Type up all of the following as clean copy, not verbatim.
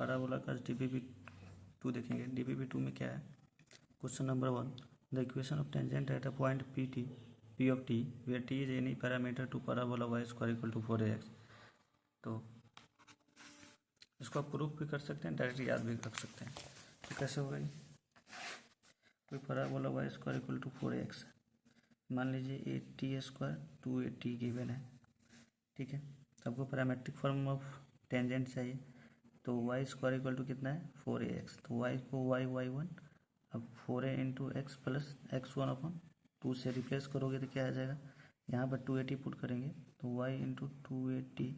Parabola का DPP2 देखेंगे। DPP2 में क्या है, question number 1, the equation of tangent at a point P of T where T is any parameter to parabola y square equal to 4ax। तो इसको आप proof भी कर सकते हैं, डायरेक्ट याद भी रख सकते हैं। तो कैसे होगा ये, कोई parabola y square equal to 4ax, मान लीजिए 8t² 280 गिवन है, ठीक है। तो आपको पैरामेट्रिक फॉर्म ऑफ टेंजेंट चाहिए, तो y स्क्वायर इक्वल टू कितना है 4ax, तो y को y1, अब 4a into x plus x1 अपन 2 से रिप्लेस करोगे तो क्या आ जाएगा, यहाँ पर 280 पुट करेंगे तो y इंटू 280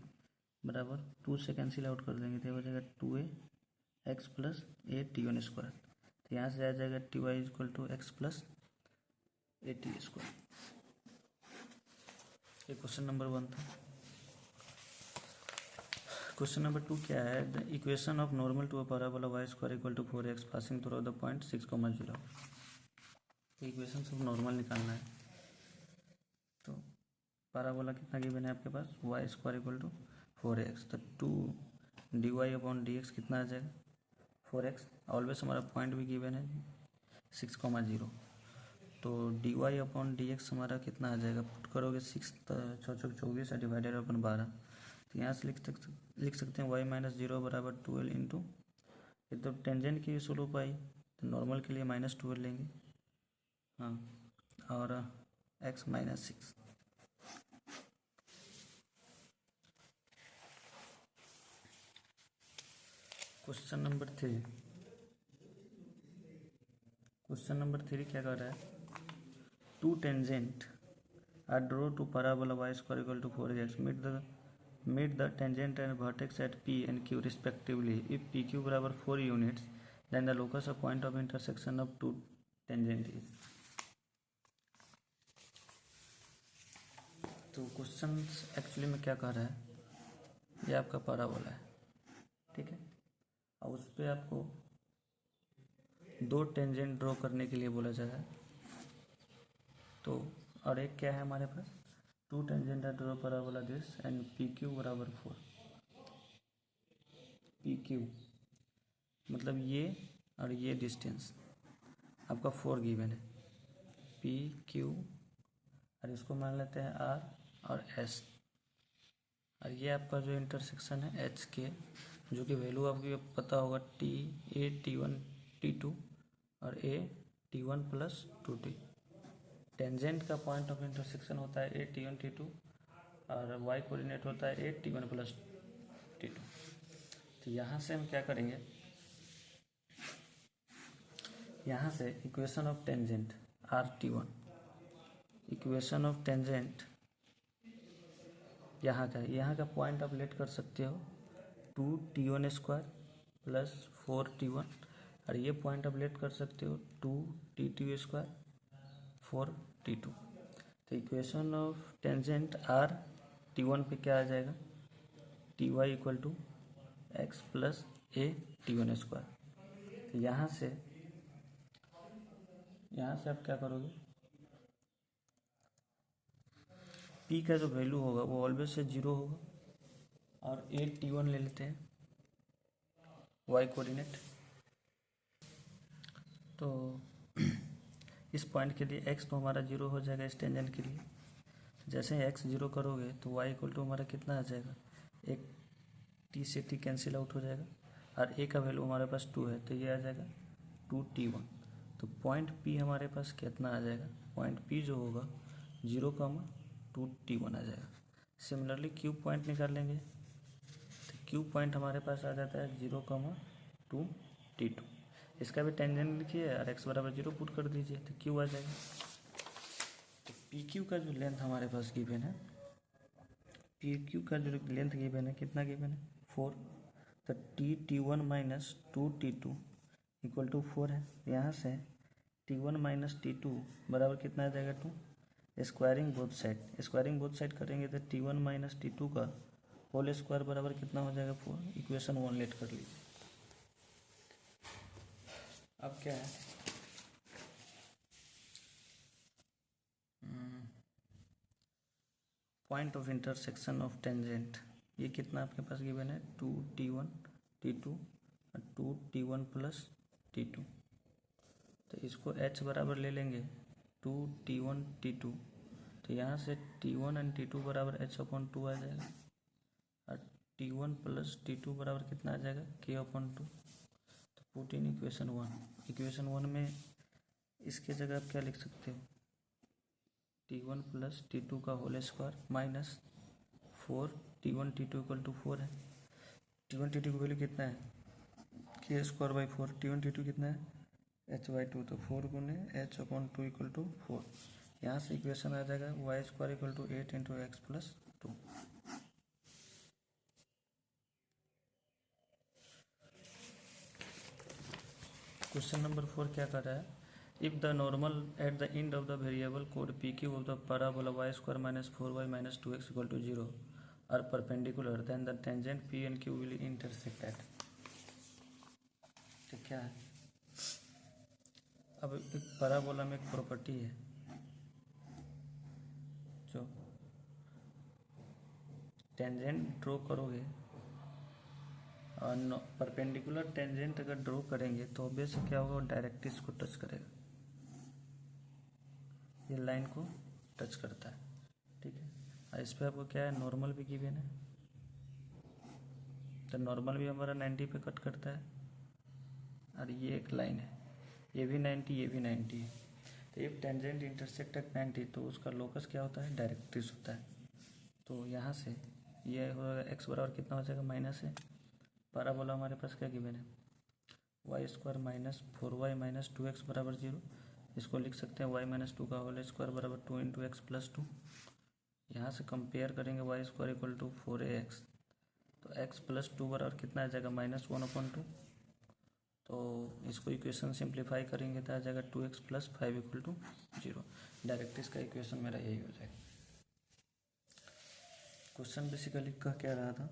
बराबर 2 से कैंसिल आउट कर देंगे तो हो जाएगा 2ax प्लस 8t1 स्क्वायर। तो यहाँ से आ जाएगा ty equal to x plus 80 square. ये क्वेश्चन नंबर 1 था। क्वेश्चन नंबर 2 क्या है, the equation of normal to a parabola y square equal to 4x passing through the point 6,0। Equation of normal निकालना है। तो पैराबोला कितना गिवन है आपके पास, y square equal to 4x, तो 2 dy/dx कितना आ जाएगा 4x। ऑलवेज हमारा पॉइंट भी गिवन है 6,0, तो dy/dx हमारा कितना आ जाएगा, पुट करोगे 6 24 डिवाइडेड अपन 12, तो यहाँ से लिख सकते हैं y-0 बराबर 12 इंटू, ये तो टेंजेंट की स्लोप आई तो नॉर्मल के लिए -12 लेंगे, हाँ, और x -6। Question number 3, question number 3 क्या कर रहा है, two tangent are draw to parabola y square equal to 4x meet the tangent and vertex at P and Q respectively. If PQ बराबर 4 units, then the locus of point of intersection of two tangent is। तो question actually में क्या कह रहा है, ये आपका parabola है, ठीक है, और उस पर आपको 2 टेंजेंट ड्रॉ करने के लिए बोला जा रहा है। तो और एक क्या है हमारे पास, 2 tangent are draw parabola this and PQ बराबर 4। PQ मतलब ये और ये डिस्टेंस आपका 4 गिवन है, PQ, और इसको मान लेते हैं R और S, और ये आपका जो इंटरसेक्शन है H के, जो कि वैल्यू आपको पता होगा A T1 T2 और A T1 plus 2T। Tangent का पॉइंट ऑफ इंटरसेक्शन होता है A T1 T2 और y कोऑर्डिनेट होता है A T1 प्लस T2। तो यहाँ से हम क्या करेंगे, यहाँ से equation of tangent RT1, equation of tangent यहाँ का पॉइंट आप लेट कर सकते हो 2T1 स्क्वायर प्लस 4T1, और ये पॉइंट आप लेट कर सकते हो 2T2 स्क्वायर 4T2। तो इक्वेशन ऑफ टेंजेंट RT1 पे क्या आ जाएगा, Ty equal to x plus A T1 square. तो यहाँ से आप क्या करोगे, P का जो वैल्यू होगा वो ऑलवेज से 0 होगा, और A T1 ले लेते हैं y कोऑर्डिनेट। तो इस पॉइंट के लिए x तो हमारा 0 हो जाएगा इस टेंजेंट के लिए, जैसे ही x 0 करोगे तो y इक्वल टू हमारा कितना आ जाएगा, एक t से t कैंसिल आउट हो जाएगा, और a का वैल्यू हमारे पास 2 है तो ये आ जाएगा 2T1। तो पॉइंट P हमारे पास कितना आ जाएगा, पॉइंट P जो होगा 0,2T1 आ जाएगा। सिमिलरली Q पॉइंट निकाल लेंगे, तो Q पॉइंट हमारे पास आ जाता है 0,2T2। इसका भी टेंजेंट लिखिए और x बराबर 0 पुट कर दीजिए तो Q आ जाएगा। तो PQ का जो लेंथ हमारे पास गिवन है, PQ का जो लेंथ गिवन है कितना गिवन है 4, तो T1 minus 2T2 equal to 4 है। यहाँ से T1 माइनस T2 बराबर कितना आ जाएगा 2, स्क्वायरिंग बोथ साइड करेंगे तो T1 माइनस T2 का होल स्क्वायर बराबर कितना हो जाएगा 4। इक्वेशन 1 लेट कर लीजिए। अब क्या है, point of intersection of tangent, ये कितना आपके पास गिवन है 2T1 T2 2t1 plus t2। तो इसको h बराबर ले लेंगे 2t1 t2। तो यहाँ से t1 एंड t2 बराबर h/2 आ जाएगा और t1 प्लस t2 बराबर कितना आ जाएगा k/2। तो पुट इन इक्वेशन वन में इसके जगह आप क्या लिख सकते हो t1 प्लस t2 का whole square minus 4 t1 t2 equal to 4 है। t1 t2 की वैल्यू कितना है k²/4। t1 t2 कितना है h/2। तो 4 गुने h/2 इक्वल टू 4। यहाँ से इक्वेशन आ जाएगा y² equal to 8 into x plus 2। Question number 4 क्या कर रहा है, if the normal at the end of the variable कोड PQ of the parabola y² minus 4y minus 2x equal to 0 are perpendicular then the tangent P and Q will intersect at। तो क्या है, अब एक parabola में एक property है जो टेंजेंट ड्रॉ करोगे और परपेंडिकुलर टेंजेंट अगर ड्रॉ करेंगे तो ऑब्वियस क्या होगा, वो डायरेक्ट्रिक्स को टच करेगा, ये लाइन को टच करता है, ठीक है। और इस पर आपको क्या है, नॉर्मल भी गिवन है, तो नॉर्मल भी हमारा 90 पे कट करता है और ये एक लाइन है, ये भी 90 ये भी 90 है। तो ये टेंजेंट इंटरसेक्ट एट 90 तो उसका लोकस क्या होता है, डायरेक्ट्रिक्स होता है। तो यहाँ से ये होगा एक्स बराबर कितना हो जाएगा माइनस है, पैराबोला हमारे पास क्या गिवन है y² minus 4y minus 2x बराबर 0। इसको लिख सकते हैं y-2 का होल स्क्वायर बराबर 2 इंटू एक्स प्लस 2। यहाँ से कंपेयर करेंगे y² इक्वल टू 4ax, तो x प्लस 2 बराबर कितना आ जाएगा -1/2। तो इसको इक्वेशन सिंप्लीफाई करेंगे तो आ जाएगा 2x plus 5 equal to 0। Direct इसका इक्वेशन मेरा यही हो जाएगा। क्वेश्चन बेसिकली कह क्या रहा था,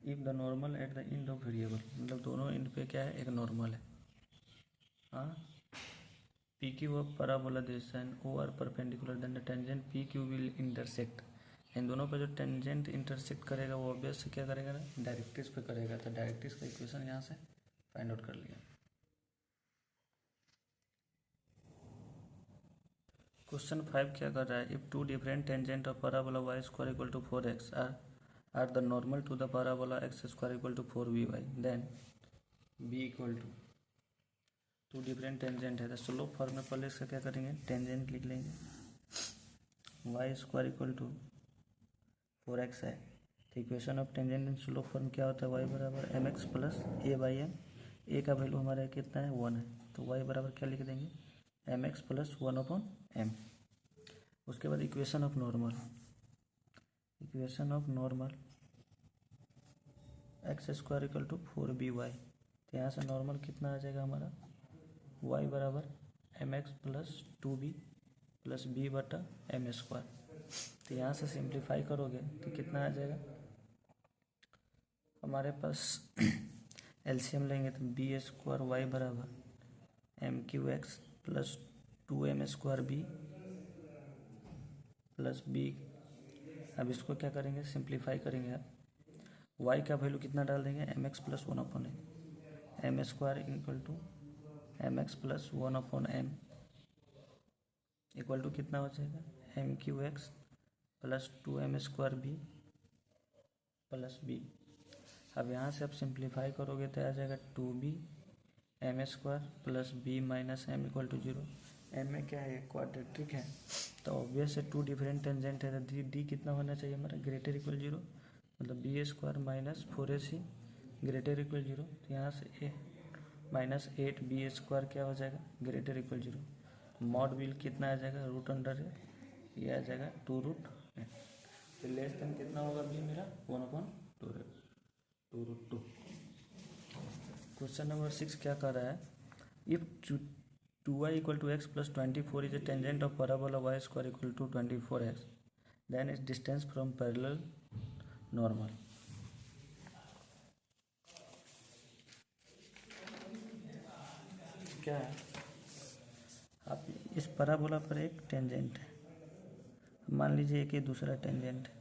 if the normal at the end of variable, मतलब दोनों एंड पे क्या है, एक नॉर्मल है। हाँ, PQ of parabola this and O are perpendicular then the tangent PQ will intersect. इन दोनों पर जो टेंजेंट इंटरसेक्ट करेगा वो ऑब्वियस से क्या करेगा ना, डायरेक्ट्रिक्स पे करेगा। तो डायरेक्ट्रिक्स का इक्वेशन यहाँ से फाइंड आउट कर लिया। क्वेश्चन 5 क्या कर रहा है, if two different tangent of parabola y² equal to 4x are the normal to the parabola x² equal to 4by then b equal to different tangent है। तो स्लोप फॉर्म में पहले इसका क्या करेंगे, टेंजेंट लिख लेंगे, y² इक्वल टू 4x है। तो equation of tangent in slope form क्या होता है, y बराबर mx प्लस a/m। a का वैल्यू हमारा कितना है 1 है, तो y बराबर क्या लिख देंगे mx प्लस 1/m। उसके बाद equation of normal x² equal to 4by। तो यहाँ से नॉर्मल कितना आ जाएगा हमारा, y बराबर mx plus 2b plus b/m²। तो यहाँ से सिंप्लीफाई करोगे तो कितना आ जाएगा हमारे पास एलसीएम लेंगे तो b² y बराबर mq(x) plus 2m² plus b। अब इसको क्या करेंगे, सिंप्लीफाई करेंगे। आप y का वैल्यू कितना डाल देंगे, mx plus 1/m, m² equal to mx plus 1/m equal to कितना हो जाएगा mq(x) plus 2m² plus b। अब यहाँ से आप सिंप्लीफाई करोगे तो आ जाएगा 2b m² plus b minus m equal to 0। m में क्या है, क्वाड्रेटिक है, तो ऑब्वियस है टू डिफरेंट टेंजेंट है, तो d कितना होना चाहिए हमारा, ग्रेटर इक्वल 0, मतलब b² minus 4ac greater equal 0। तो यहाँ से a माइनस 8b² क्या हो जाएगा, ग्रेटर इक्वल 0। मॉड बिल कितना आ जाएगा, रूट अंडर है, ये आ जाएगा 2√। तो लेस देन कितना होगा b मेरा 1/2√2। क्वेश्चन नंबर 6 क्या कर रहा है, if 2y equal to x plus 24 is a tangent of parabola y² equal to 24x then is distance from parallel normal. क्या है, आप इस पैराबोला पर एक टेंजेंट है, मान लीजिए कि दूसरा टेंजेंट है,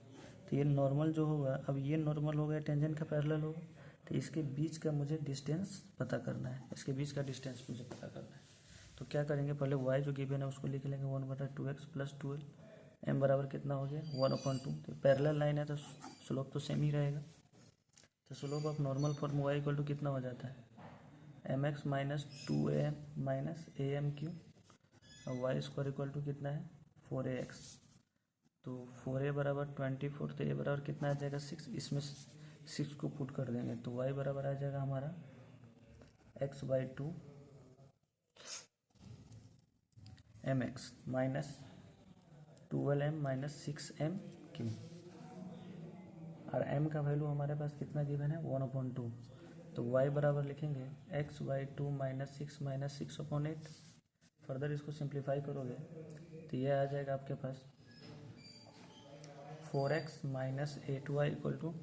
तो ये नॉर्मल जो होगा, अब ये नॉर्मल हो गया टेंजेंट का पैरेलल होगा, तो इसके बीच का मुझे डिस्टेंस पता करना है, इसके बीच का डिस्टेंस मुझे पता करना है। तो क्या करेंगे, पहले y जो गिवन है उसको लिख लेंगे 1/2x प्लस 12 m बराबर कितना हो गया 1/2। तो पैरेलल लाइन है तो स्लोप तो सेम ही रहेगा। तो slope of normal form y equal to कितना हो जाता है mx minus 2am minus am³ और वाई स्क्वायर इक्वल टू कितना है 4ax। तो 4a बराबर 24, तो a बराबर कितना आ जाएगा 6, इसमें 6 को पुट कर देंगे तो y बराबर आ जाएगा हमारा x/2 mx minus 12m minus 6m³ और m का वैल्यू हमारे पास कितना गिवन है 1/2। तो y बराबर लिखेंगे x/2 माइनस 6/8। फर्दर इसको सिंप्लीफाई करोगे तो ये आ जाएगा आपके पास 4x minus 8y equal to,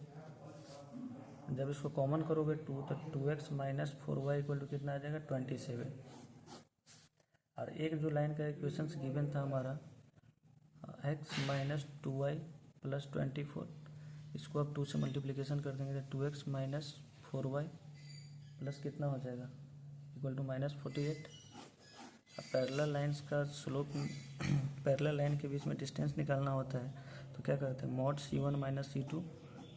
जब इसको कॉमन करोगे 2 तो 2x minus 4y equal to कितना आ जाएगा 27। और एक जो लाइन का इक्वेशन गिवन था हमारा x माइनस 2y प्लस 24, इसको अब 2 से मल्टीप्लिकेशन कर देंगे तो 2x माइनस 4y प्लस कितना हो जाएगा इक्वल टू माइनस 48। अब पैरेलल लाइंस का स्लोप पैरेलल लाइन के बीच में डिस्टेंस निकालना होता है तो क्या करते हैं mod c1 minus c2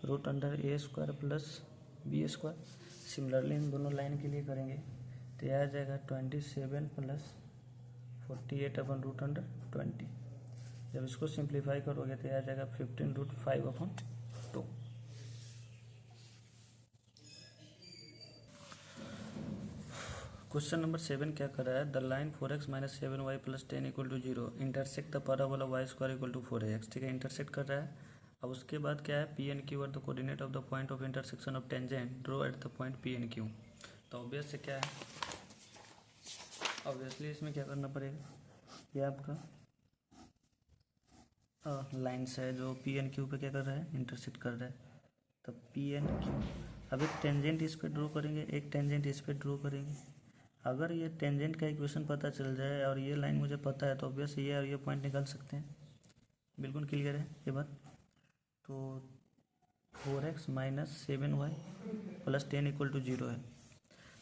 root under a² plus b²। Similarly इन दोनों लाइन के लिए करेंगे तो यह आ जाएगा 27 प्लस 48/√20। जब इसको सिंप्लीफाई करोगे तो यह आ जाएगा 15√5/2। क्वेश्चन नंबर 7 क्या कर रहा है, the line 4x minus 7y plus 10 equal to 0 intersect the parabola y² equal to 4ax। ठीक है, इंटरसेक्ट कर रहा है। अब उसके बाद क्या है P and Q are the coordinate of the point of intersection of tangent draw at the point P and Q। तो ऑब्वियस से क्या है, ऑब्वियसली इसमें क्या करना पड़ेगा, ये आपका लाइन्स है जो P and Q पे क्या कर रहा है इंटरसेक्ट कर रहा है। तो P and Q, अब एक टेंजेंट इस पर ड्रॉ करेंगे, एक टेंजेंट इस पर ड्रॉ करेंगे। अगर ये टेंजेंट का इक्वेशन पता चल जाए और ये लाइन मुझे पता है तो ऑब्वियस ये और ये पॉइंट निकाल सकते हैं। बिल्कुल क्लियर है ये बात। तो 4x minus 7y plus 10 equal to 0 है।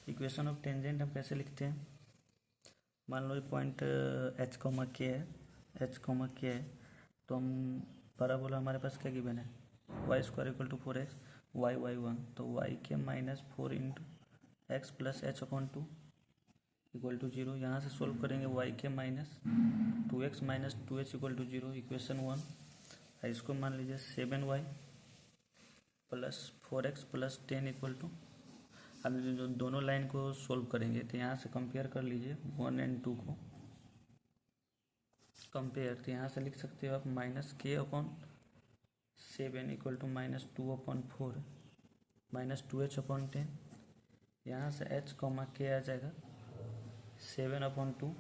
इक्वेशन ऑफ टेंजेंट हम कैसे लिखते हैं, मान लो ये पॉइंट h, k है, h, k है तो हम पैराबोला हमारे पास क्या गिवन है y² equal to 4x y1। तो y के minus 4 into x plus h/2 equal to 0। यहाँ से सोल्व करेंगे y के minus 2x minus 2h equal to 0 equation 1। इसको मान लीजिए 7y plus 4x plus 10 equal to, अब जो दोनों लाइन को सोल्व करेंगे तो यहाँ से कंपेयर कर लीजिए 1 और 2 को कंपेयर, तो यहाँ से लिख सकते हो आप -k/7 equal to -2/4 minus 2h/10। यहाँ से h, k आ जाएगा 7/2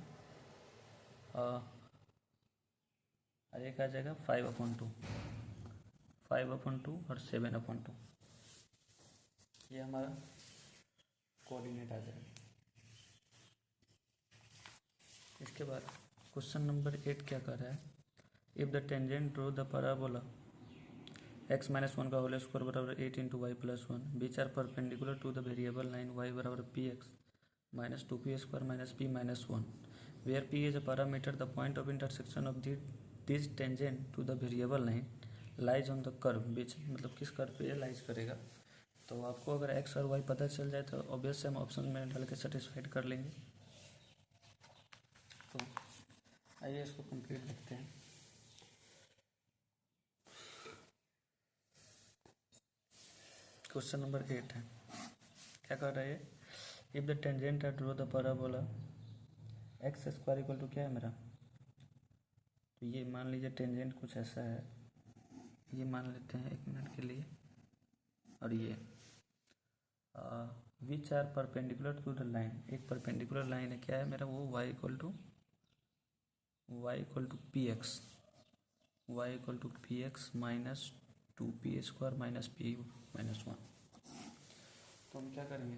और एक आ जाएगा 5/2 और 7/2। ये हमारा कोऑर्डिनेट आ जाएगा। इसके बाद क्वेश्चन नंबर 8 क्या कर रहा है, if the tangent draw the parabola x minus 1 का होल स्क्वायर बराबर 8 into y plus 1 which are perpendicular to the variable line y बराबर px minus 2p² minus p minus 1 where p is a parameter the point of intersection of this tangent to the variable line lies on the curve, which मतलब किस curve पे ये lies करेगा। तो आपको अगर x और y पता चल जाए तो ऑब्वियस से हम ऑप्शन में डाल के सेटिस्फाइड कर लेंगे। तो आइए इसको कंप्लीट देखते हैं। क्वेश्चन नंबर 8 है, क्या कर रहा है, if the tangent at draw the parabola x² equal to क्या है मेरा, तो ये मान लीजिए टेंजेंट कुछ ऐसा है, ये मान लेते हैं 1 मिनट के लिए, और ये which are perpendicular to the line, एक परपेंडिकुलर लाइन है, क्या है मेरा वो y equal to px minus 2p² minus p minus 1। तो हम क्या करेंगे,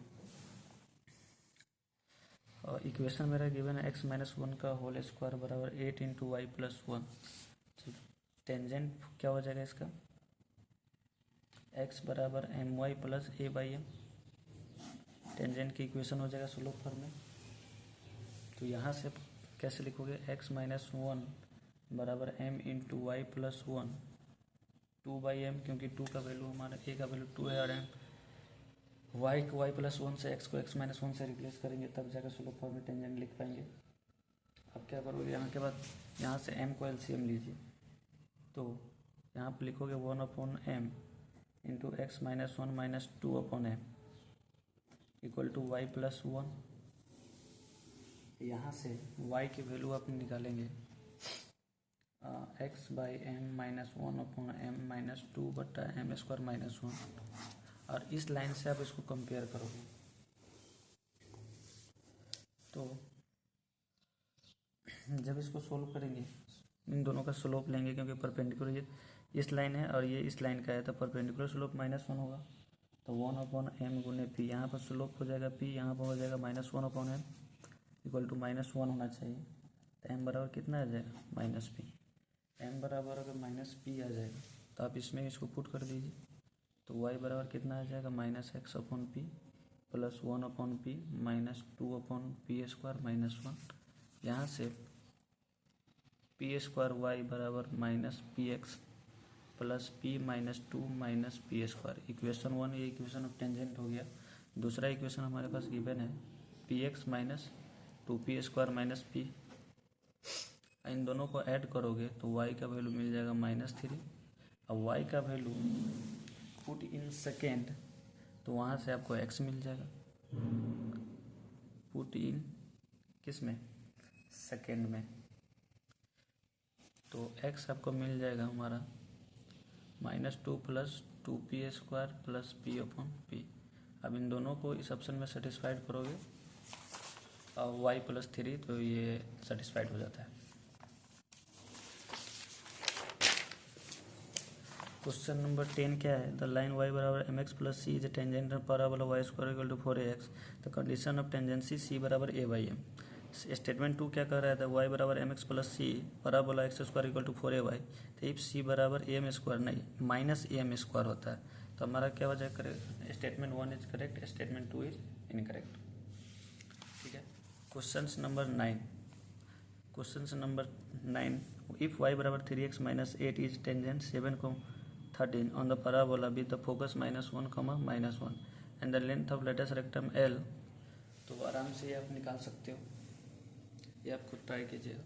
इक्वेशन मेरा गिवन है x माइनस 1 का होल स्क्वायर बराबर 8 इंटू वाई प्लस 1। टेंजेंट क्या हो जाएगा इसका, x बराबर my प्लस a/m टेंजेंट की इक्वेशन हो जाएगा स्लोप फॉर्म में। तो यहाँ से कैसे लिखोगे, x माइनस 1 बराबर m into y plus 1 2/m, क्योंकि 2 का वैल्यू हमारा a का वैल्यू 2 है और m y को y प्लस 1 से x को x माइनस 1 से रिप्लेस करेंगे तब जाकर स्लोप फॉर्म में टेंजेंट लिख पाएंगे। अब क्या करोगे, यहाँ के बाद यहाँ से m को एलसीएम लीजिए, तो यहाँ पर लिखोगे 1/m into x minus 1 minus 2/m equal to Y plus 1। यहाँ से y की वैल्यू आप निकालेंगे x by M minus 1/m minus 2/m² minus 1, और इस लाइन से आप इसको कंपेयर करोगे तो जब इसको सोल्व करेंगे इन दोनों का स्लोप लेंगे, क्योंकि परपेंडिकुलर ये इस लाइन है और ये इस लाइन का है, तो परपेंडिकुलर स्लोप -1 होगा, तो 1/m गुने p, यहाँ पर स्लोप हो जाएगा p, यहाँ पर हो जाएगा -1/m इक्वल टू -1 होना चाहिए। तो m बराबर कितना आ जाएगा, -p। m बराबर अगर -p आ जाएगा तो आप इसमें इसको पुट कर दीजिए, तो y बराबर कितना आ जाएगा, -x/p plus 1/p minus 2/p² minus 1। यहाँ से p² बराबर -px plus p minus 2 minus p²। Equation 1 ये इक्वेशन ऑफ टेंजेंट हो गया। दूसरा इक्वेशन हमारे पास गिवन है px minus 2p² minus p। इन दोनों को ऐड करोगे तो y का वैल्यू मिल जाएगा -3। अब y का वैल्यू पुट इन सेकेंड, तो वहाँ से आपको x मिल जाएगा, पुट इन किस में, सेकेंड में, तो x आपको मिल जाएगा हमारा -2 प्लस 2p² प्लस p/p। अब इन दोनों को इस ऑप्शन में सेटिस्फाइड करोगे और y प्लस 3, तो ये सेटिस्फाइड हो जाता है। क्वेश्चन नंबर 10 क्या है, द लाइन y बराबर mx plus C is tangent parabola y square equal to 4ax, the condition of tangency c बराबर a/m। स्टेटमेंट 2 क्या कर रहा था, y बराबर mx plus C parabola x square equal to 4ay, तो if c बराबर am² नहीं -am² होता है, तो हमारा क्या हो जाएगा, statement 1 is correct, statement 2 is incorrect. ठीक है। क्वेश्चन नंबर 9, इफ y बराबर 3x minus 8 is tangent 7,13 on the parabola with the focus -1, -1 and the length of latus rectum L, तो आराम से ये आप निकाल सकते हो, ये आप खुद ट्राई कीजिएगा।